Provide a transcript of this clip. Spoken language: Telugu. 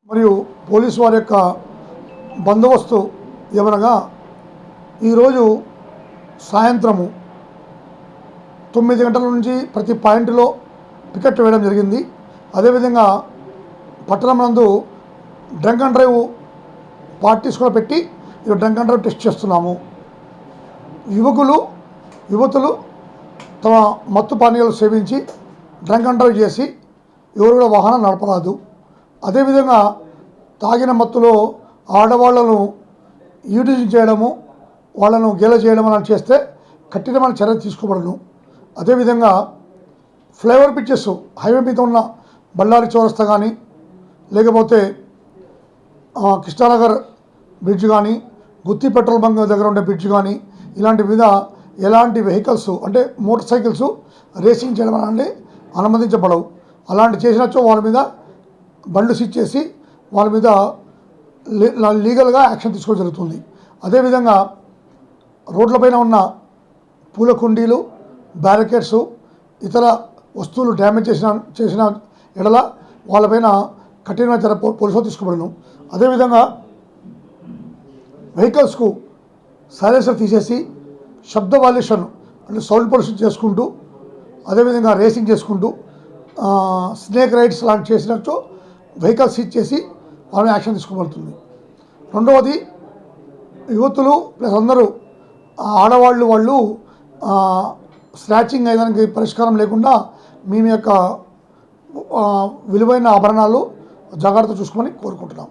మరియు పోలీసు వారి యొక్క బందోబస్తు ఏమనగా ఈరోజు సాయంత్రము 9 గంటల నుంచి ప్రతి పాయింట్లో పికెట్ వేయడం జరిగింది. అదేవిధంగా పట్టణం నందు డ్రంక్ అండ్ డ్రైవ్ పార్టీస్ కూడా పెట్టి ఈ డ్రంక్ అండ్ డ్రైవ్ టెస్ట్ చేస్తున్నాము. యువతులు తమ మత్తు పానీయాలు సేవించి డ్రంక్ అండ్ డ్రైవ్ చేసి ఎవరు కూడా వాహనం నడపరాదు. అదేవిధంగా తాగిన మత్తులో ఆడవాళ్లను యూటిలైజ్ చేయడము, వాళ్ళను గేల చేయడం అని చేస్తే కఠినమైన చర్య తీసుకోబడను. అదేవిధంగా ఫ్లైఓవర్ పిచ్చెస్ హైవే మీద ఉన్న బళ్ళారి చౌరస్తా కానీ, లేకపోతే కృష్ణానగర్ బ్రిడ్జ్ కానీ, గుత్తి పెట్రోల్ బంక్ దగ్గర ఉండే బ్రిడ్జ్ కానీ, ఇలాంటి మీద ఎలాంటి వెహికల్స్ అంటే మోటార్ సైకిల్స్ రేసింగ్ చేయడం అనేది అనుమతించబడవు. అలాంటి చేసినచో వాళ్ళ మీద బండ్లు సీజ్ చేసి వాళ్ళ మీద లీగల్గా యాక్షన్ తీసుకోవడం జరుగుతుంది. అదేవిధంగా రోడ్లపైన ఉన్న పూల కుండీలు, బ్యారికేడ్స్, ఇతర వస్తువులు డ్యామేజ్ చేసిన ఎడల వాళ్ళపైన కఠినమైన చర్య పోలీసులు తీసుకోబడను. అదేవిధంగా వెహికల్స్కు సైలెన్సర్ తీసేసి శబ్ద వాల్యుయేషన్ అంటే సౌండ్ పొల్యూషన్ చేసుకుంటూ, అదేవిధంగా రేసింగ్ చేసుకుంటూ స్నేక్ రైడ్స్ లాంటి చేసినట్టు వెహికల్ సీజ్ చేసి వాళ్ళని యాక్షన్ తీసుకోబడుతుంది. రెండవది, యువతులు ప్లస్ అందరూ ఆడవాళ్ళు స్క్రాచింగ్ అయ్యేదానికి పరిష్కారం లేకుండా మీ యొక్క విలువైన ఆభరణాలు జాగ్రత్త చూసుకోమని కోరుకుంటున్నాం.